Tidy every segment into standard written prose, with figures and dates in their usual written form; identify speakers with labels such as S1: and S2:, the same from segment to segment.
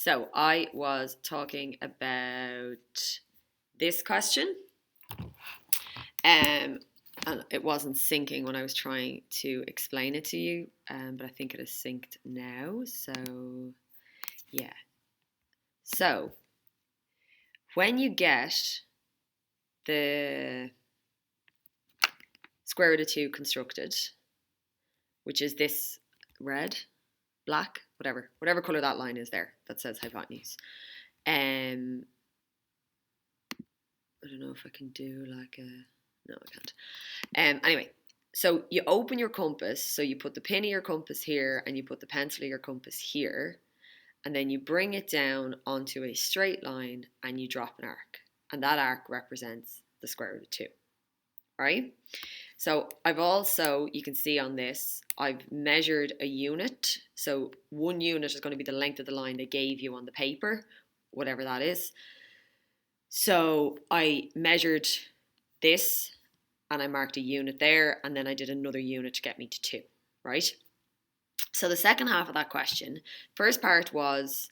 S1: So I was talking about this question, and it wasn't syncing when I was trying to explain it to you, but I think it is synced now. So yeah. So when you get the square root of 2 constructed, which is this red, black, whatever colour that line is there that says hypotenuse. I don't know if I can do like a... No, I can't. Anyway, so you open your compass, so you put the pin of your compass here and you put the pencil of your compass here, and then you bring it down onto a straight line and you drop an arc. And that arc represents the square root of 2, right? So I've also, you can see on this, I've measured a unit. So 1 unit is going to be the length of the line they gave you on the paper, whatever that is. So I measured this and I marked a unit there, and then I did another unit to get me to 2, right? So the second half of that question, first part was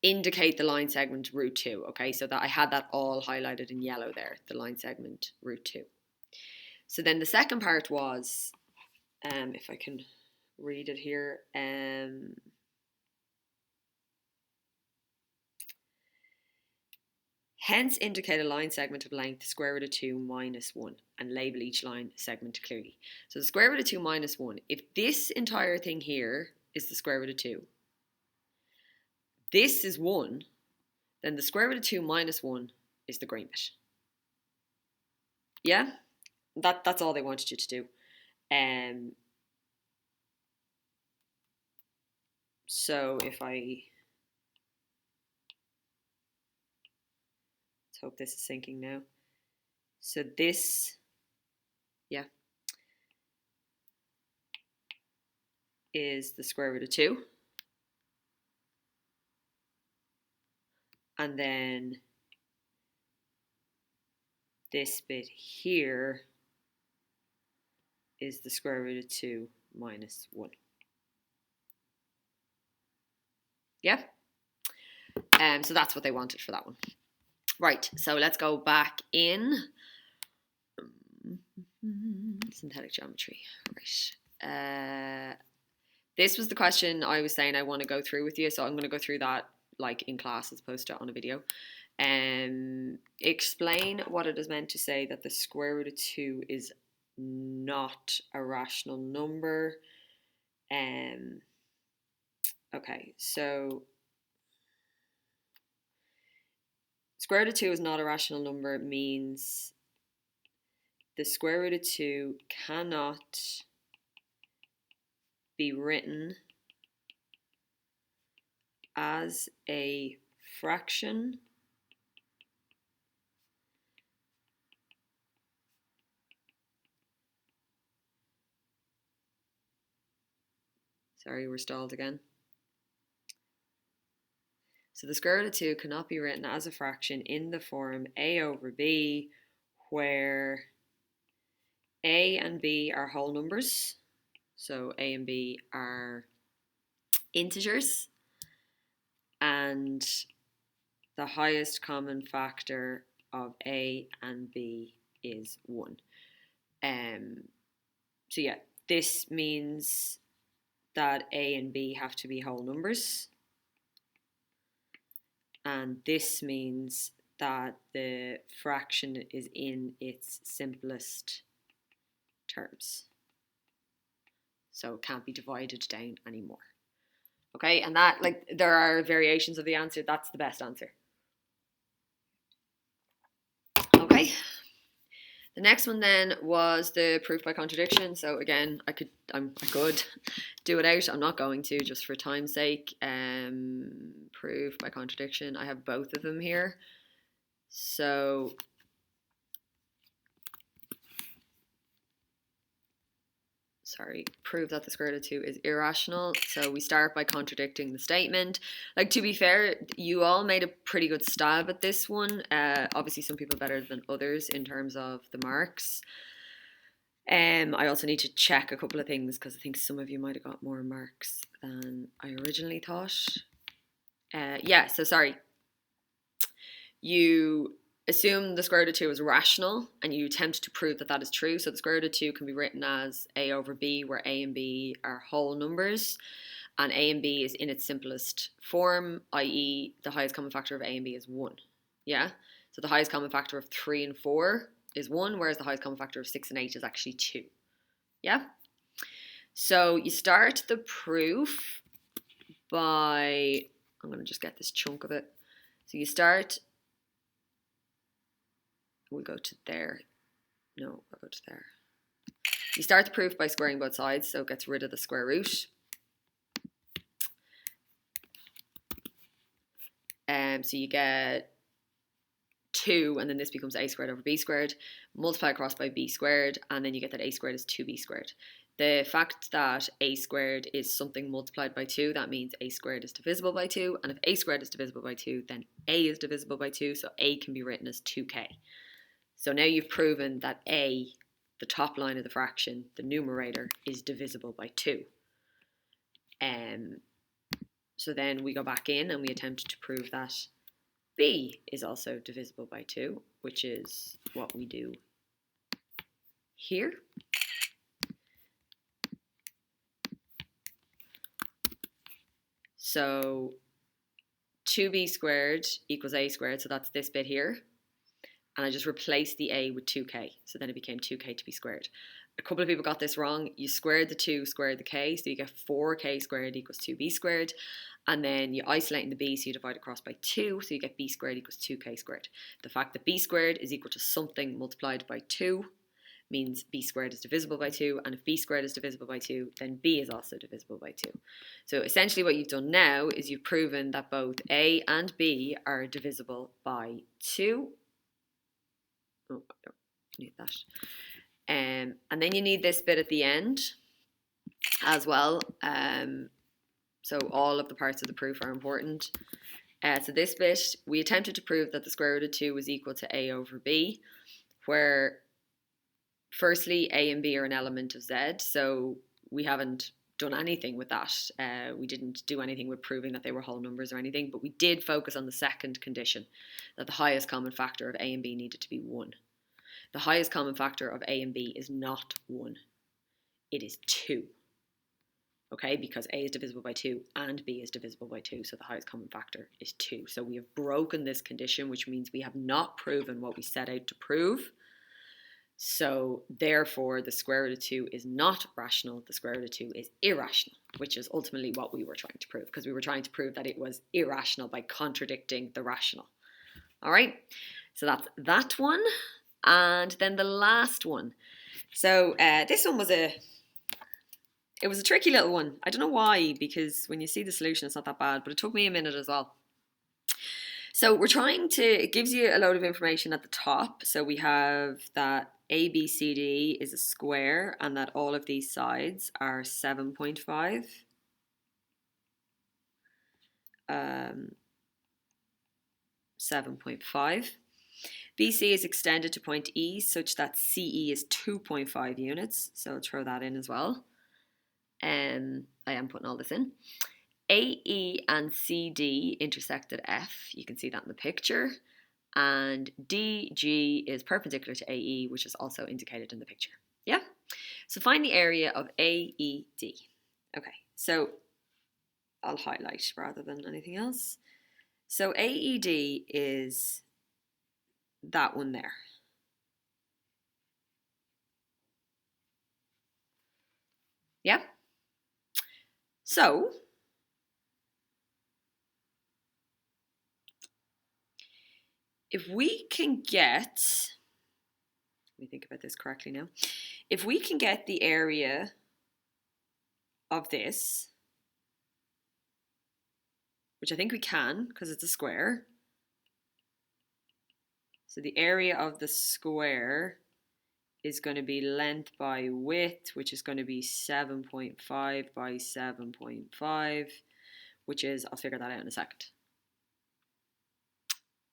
S1: indicate the line segment root 2, okay? So that I had that all highlighted in yellow there, the line segment root 2. So then the second part was, if I can read it here, hence indicate a line segment of length square root of 2 minus 1 and label each line segment clearly. So the square root of 2 minus 1, if this entire thing here is the square root of 2, this is 1, then the square root of 2 minus 1 is the green bit. Yeah? That's all they wanted you to do. So if I... Let's hope this is syncing now. So this, yeah, is the square root of 2. And then this bit here is the square root of 2 minus 1. Yeah? So that's what they wanted for that one. Right, so let's go back in. Synthetic geometry. Right. This was the question I was saying I want to go through with you, so I'm going to go through that like in class as opposed to on a video. Explain what it is meant to say that the square root of 2 is not a rational number. Okay, so square root of 2 is not a rational number means the square root of 2 cannot be written as a fraction Sorry, we're stalled again. So the square root of 2 cannot be written as a fraction in the form a over b, where a and b are whole numbers. So a and b are integers, and the highest common factor of a and b is 1. So yeah, this means that a and b have to be whole numbers. And this means that the fraction is in its simplest terms. So it can't be divided down anymore. Okay, and that, like, there are variations of the answer. That's the best answer. Okay. The next one then was the proof by contradiction. So again, I could do it out. I'm not going to, just for time's sake. Proof by contradiction. I have both of them here. So prove that the square root of 2 is irrational. So we start by contradicting the statement. Like, to be fair, you all made a pretty good stab at this one. Obviously some people better than others in terms of the marks. I also need to check a couple of things because I think some of you might have got more marks than I originally thought. Yeah, so sorry. You assume the square root of 2 is rational and you attempt to prove that that is true. So the square root of 2 can be written as a over b, where a and b are whole numbers. And a and b is in its simplest form, i.e. the highest common factor of a and b is 1. Yeah? So the highest common factor of 3 and 4 is 1, whereas the highest common factor of 6 and 8 is actually 2. Yeah? So you start the proof by, I'm going to just get this chunk of it. So you start, we'll go to there. No, I'll go to there. You start the proof by squaring both sides, so it gets rid of the square root. So you get 2, and then this becomes a squared over b squared. Multiply across by b squared, and then you get that a squared is 2b squared. The fact that a squared is something multiplied by 2, that means a squared is divisible by 2. And if a squared is divisible by 2, then a is divisible by 2, so a can be written as 2k. So now you've proven that a, the top line of the fraction, the numerator, is divisible by 2. So then we go back in and we attempt to prove that b is also divisible by 2, which is what we do here. So 2b squared equals a squared, so that's this bit here. And I just replaced the a with 2k, so then it became 2k to be squared. A couple of people got this wrong. You squared the 2, squared the k, so you get 4k squared equals 2b squared. And then you isolate in the b, so you divide across by 2, so you get b squared equals 2k squared. The fact that b squared is equal to something multiplied by 2 means b squared is divisible by 2, and if b squared is divisible by 2, then b is also divisible by 2. So essentially what you've done now is you've proven that both a and b are divisible by 2. Oh, I don't need that. And then you need this bit at the end as well. So all of the parts of the proof are important. So this bit, we attempted to prove that the square root of 2 was equal to a over b, where firstly a and b are an element of z, so we haven't done anything with that. We didn't do anything with proving that they were whole numbers or anything, but we did focus on the second condition, that the highest common factor of a and b needed to be 1. The highest common factor of a and b is not 1, it is 2. Okay, because a is divisible by 2 and b is divisible by 2, so the highest common factor is 2. So we have broken this condition, which means we have not proven what we set out to prove. So therefore, the square root of 2 is not rational, the square root of 2 is irrational, which is ultimately what we were trying to prove, because we were trying to prove that it was irrational by contradicting the rational. All right, so that's that one. And then the last one. So this one was it was a tricky little one. I don't know why, because when you see the solution, it's not that bad, but it took me a minute as well. So we're trying to, it gives you a load of information at the top. So we have that ABCD is a square and that all of these sides are 7.5. 7.5. BC is extended to point E such that CE is 2.5 units. So I'll throw that in as well. I am putting all this in. AE and CD intersect at F. You can see that in the picture. And DG is perpendicular to AE, which is also indicated in the picture. Yeah? So find the area of AED. Okay, so I'll highlight rather than anything else. So AED is that one there. Yeah? So if we can get, let me think about this correctly now. If we can get the area of this, which I think we can because it's a square. So the area of the square is going to be length by width, which is going to be 7.5 by 7.5, which is, I'll figure that out in a second.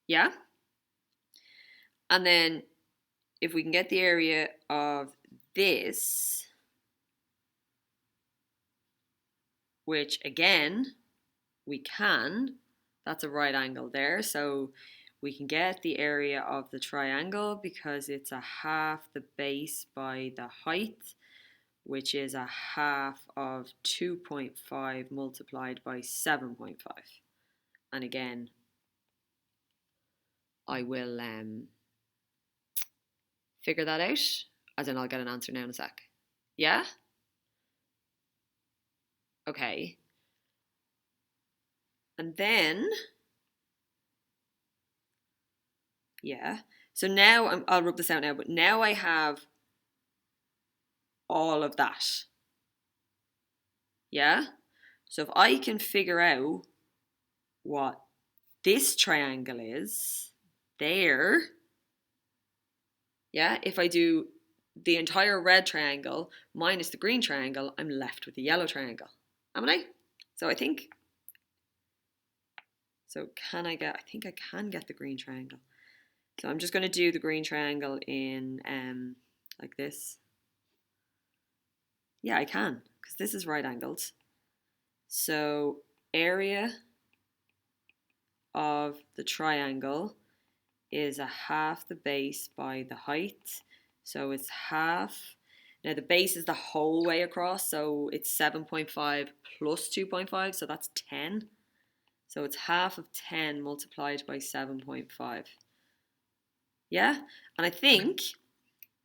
S1: Yeah? And then if we can get the area of this, which again, we can, that's a right angle there. So we can get the area of the triangle because it's a half the base by the height, which is a half of 2.5 multiplied by 7.5. And again, I will figure that out, as in I'll get an answer now in a sec. Yeah? Okay. And then, yeah. So now, I'll rub this out now, but now I have all of that. Yeah? So if I can figure out what this triangle is there, yeah, if I do the entire red triangle minus the green triangle, I'm left with the yellow triangle. Am I? So I think, so can I get, I think I can get the green triangle. So I'm just going to do the green triangle in like this. Yeah, I can, because this is right angled. So area of the triangle is a half the base by the height. So it's half. Now the base is the whole way across, so it's 7.5 plus 2.5, so that's 10. So it's half of 10 multiplied by 7.5. Yeah? And I think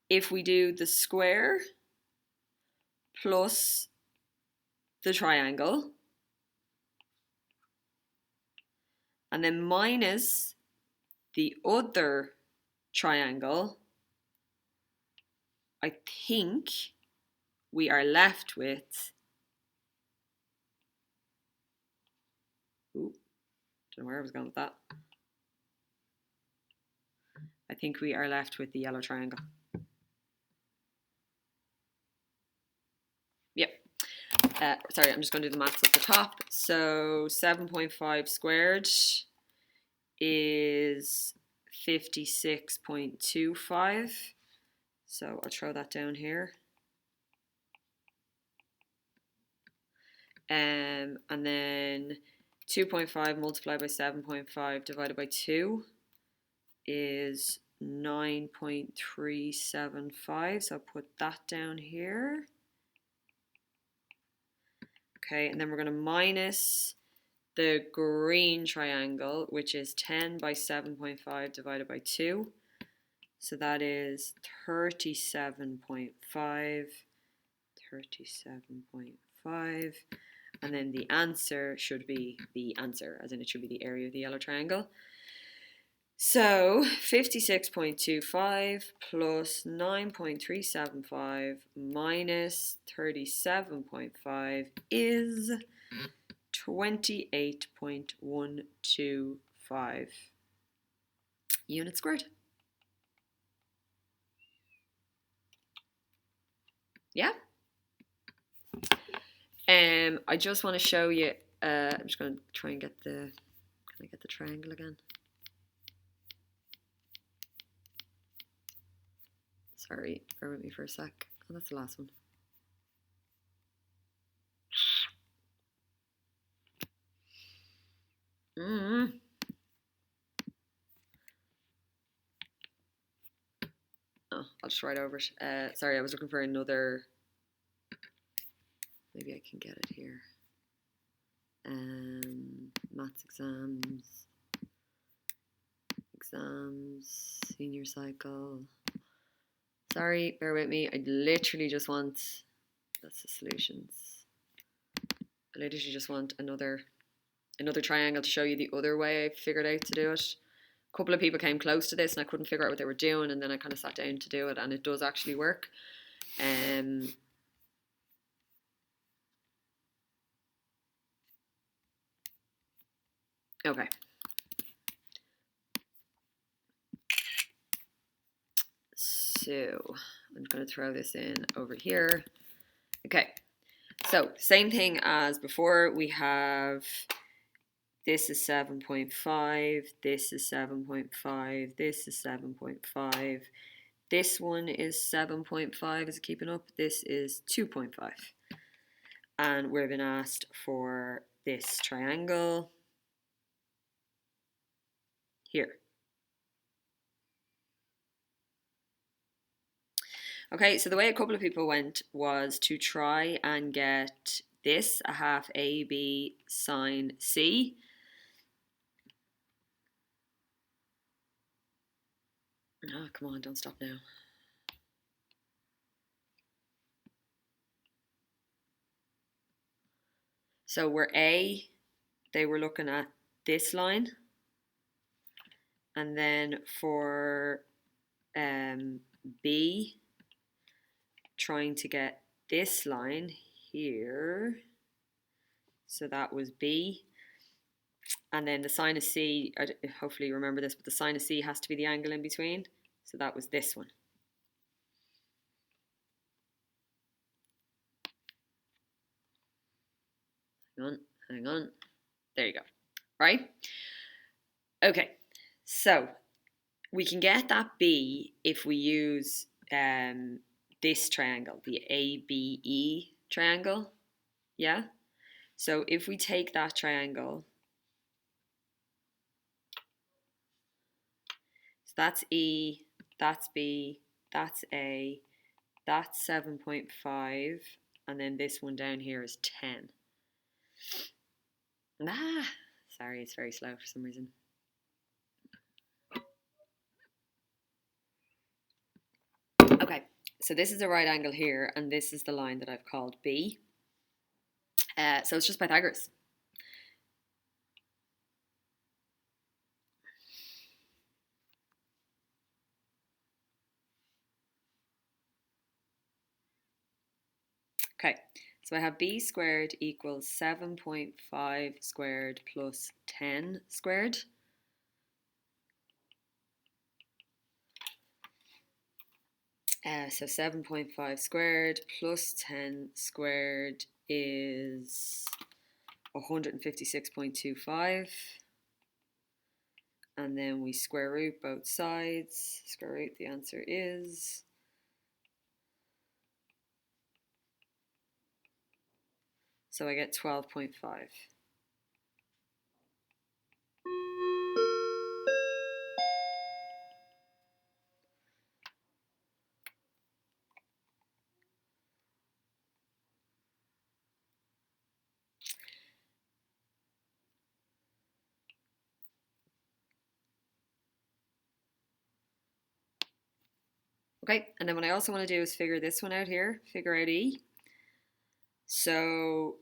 S1: if we do the square plus the triangle and then minus the other triangle, I think we are left with, ooh, don't know where I was going with that. I think we are left with the yellow triangle. Yep. Sorry, I'm just going to do the maths at the top. So 7.5 squared is 56.25. So I'll throw that down here. And then 2.5 multiplied by 7.5 divided by 2 is 9.375. So I'll put that down here. Okay, and then we're going to minus the green triangle, which is 10 by 7.5 divided by 2. So that is 37.5, 37.5. And then the answer should be the answer, as in it should be the area of the yellow triangle. So 56.25 plus 9.375 minus 37.5 is 28.125 units squared. Yeah? I just want to show you, I'm just going to try and get the, can I get the triangle again? Sorry, bear with me for a sec. Oh, that's the last one. Oh, I'll just write over it. Sorry, I was looking for another. Maybe I can get it here. Maths exams, senior cycle. Sorry, bear with me. I literally just want, that's the solutions. I literally just want another triangle to show you the other way I figured out to do it. A couple of people came close to this and I couldn't figure out what they were doing, and then I kind of sat down to do it, and it does actually work. Okay. So I'm going to throw this in over here. Okay. So same thing as before. We have, this is 7.5, this is 7.5, this is 7.5, This one is 7.5. Is it keeping up? This is 2.5. And we've been asked for this triangle here. Okay, so the way a couple of people went was to try and get this, a half AB sine C. Oh, come on, don't stop now. So we're A, they were looking at this line. And then for B, trying to get this line here. So that was B. And then the sine of C, hopefully you remember this, but the sine of C has to be the angle in between. So that was this one. Hang on. There you go. Right? Okay. So we can get that B if we use this triangle, the ABE triangle. Yeah? So if we take that triangle, so that's E, that's B, that's A, that's 7.5, and then this one down here is 10. Sorry, it's very slow for some reason. Okay, so this is a right angle here, and this is the line that I've called B. So it's just Pythagoras. Okay, so I have B squared equals 7.5 squared plus 10 squared. So 7.5 squared plus 10 squared is 156.25. And then we square root both sides. Square root, the answer is so I get 12.5. Okay, and then what I also want to do is figure this one out here, figure out E. So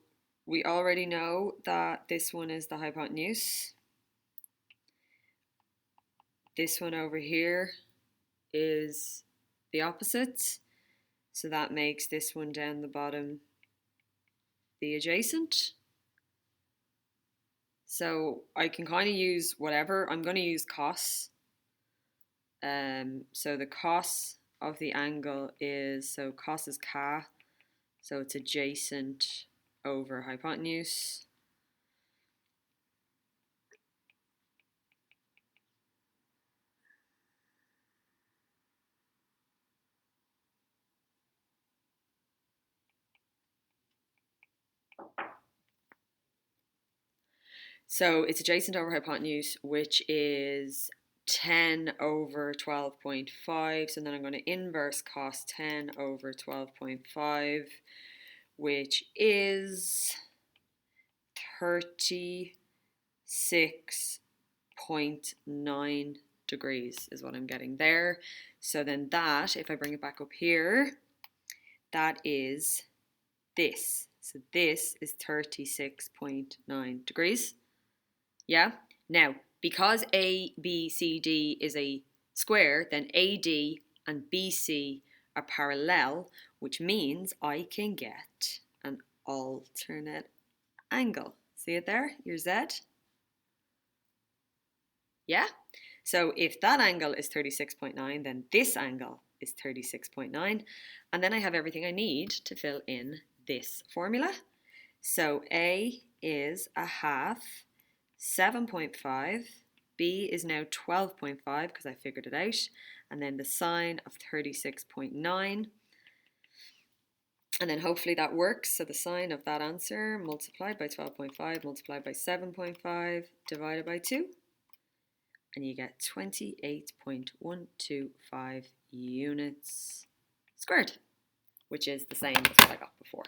S1: we already know that this one is the hypotenuse. This one over here is the opposite. So that makes this one down the bottom the adjacent. So I can kind of use whatever. I'm going to use cos. So the cos of the angle is, so cos is ka, so it's adjacent over hypotenuse. So it's adjacent over hypotenuse, which is 10 over 12.5. So then I'm going to inverse cos 10 over 12.5, which is 36.9 degrees is what I'm getting there. So then that, if I bring it back up here, that is this. So this is 36.9 degrees. Yeah? Now, because ABCD is a square, then AD and BC are parallel, which means I can get an alternate angle. See it there? Your Z? Yeah? So if that angle is 36.9, then this angle is 36.9. And then I have everything I need to fill in this formula. So A is a half 7.5 B is now 12.5 because I figured it out. And then the sine of 36.9. And then hopefully that works. So the sine of that answer multiplied by 12.5 multiplied by 7.5 divided by 2. And you get 28.125 units squared, which is the same as what I got before.